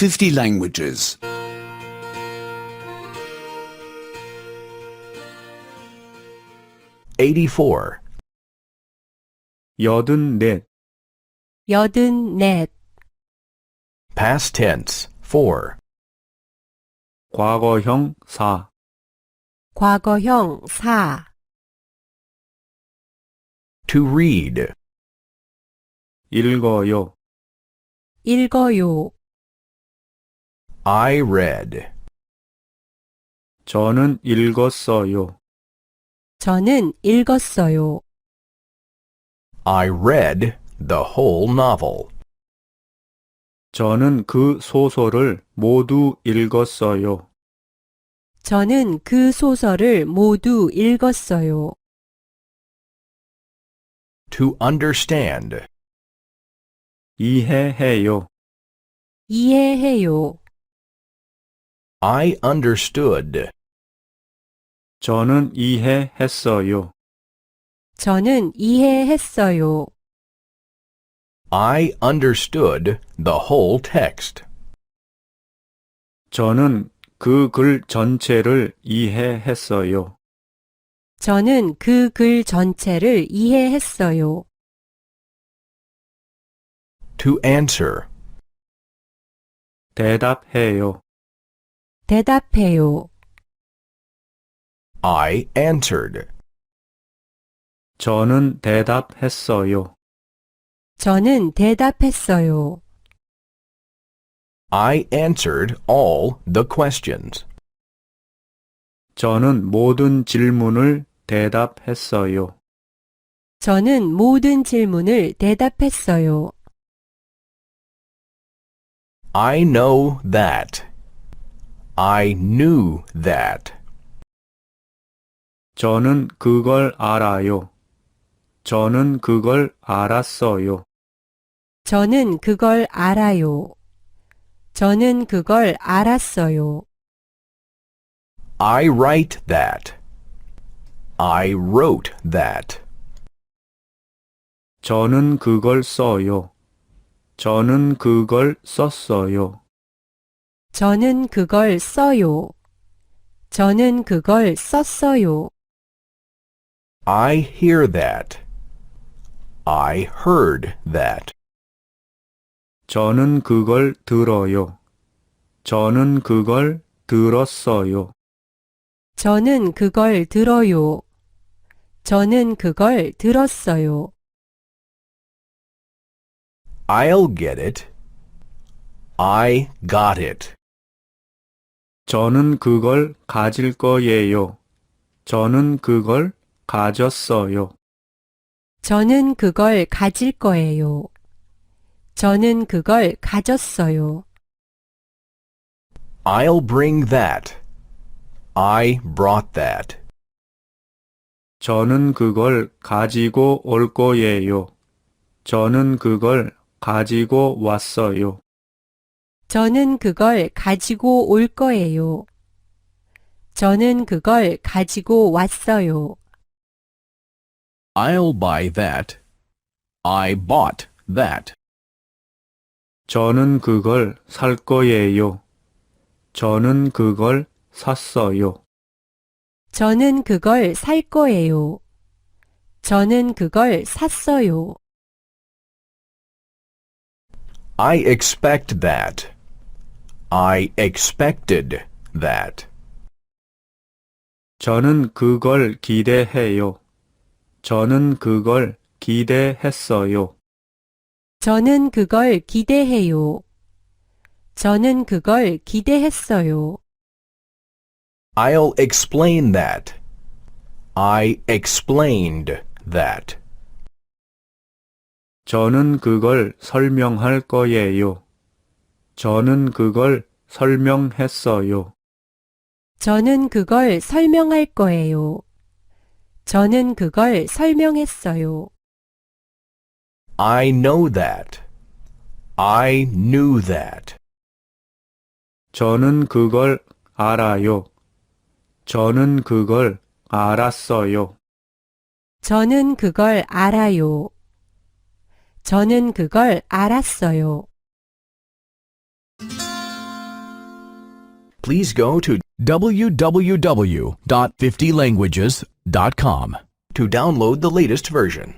50 languages. 84. 84. 84. Past tense, 4. 과거형 4. 과거형 4. To read. 읽어요. 읽어요. I read. 저는 읽었어요. 저는 읽었어요. I read the whole novel. 저는 그 소설을 모두 읽었어요. 저는 그 소설을 모두 읽었어요. To understand. 이해해요. 이해해요. I understood. 저는 이해했어요. 저는 이해했어요. I understood the whole text. 저는 그 글 전체를 이해했어요. 저는 그 글 전체를 이해했어요. To answer. 대답해요. 대답해요. I answered. 저는 대답했어요. 저는 대답했어요. I answered all the questions. 저는 모든 질문을 대답했어요. 저는 모든 질문을 대답했어요. I know that. I knew that. 저는 그걸 알아요. 저는 그걸 알았어요. 저는 그걸 알아요. 저는 그걸 알았어요. I write that. I wrote that. 저는 그걸 써요. 저는 그걸 썼어요. 저는 그걸 써요. 저는 그걸 썼어요. I hear that. I heard that. 저는 그걸 들어요. 저는 그걸 들었어요. 저는 그걸 들어요. 저는 그걸 들었어요. I'll get it. I got it. 저는 그걸 가질 거예요. 저는 그걸 가졌어요. 저는 그걸 가질 거예요. 저는 그걸 가졌어요. I'll bring that. I brought that. 저는 그걸 가지고 올 거예요. 저는 그걸 가지고 왔어요. 저는 그걸 가지고 올 거예요. 저는 그걸 가지고 왔어요. I'll buy that. I bought that. 저는 그걸 살 거예요. 저는 그걸 샀어요. 저는 그걸 살 거예요. 저는 그걸 샀어요. I expect that. I expected that. 저는 그걸 기대해요. 저는 그걸 기대했어요. 저는 그걸 기대해요. 저는 그걸 기대했어요. I'll explain that. I explained that. 저는 그걸 설명할 거예요. 저는 그걸 설명했어요. 저는 그걸 설명할 거예요. 저는 그걸 설명했어요. I know that. I knew that. 저는 그걸 알아요. 저는 그걸 알았어요. 저는 그걸 알아요. 저는 그걸 알았어요. Please go to www.50languages.com to download the latest version.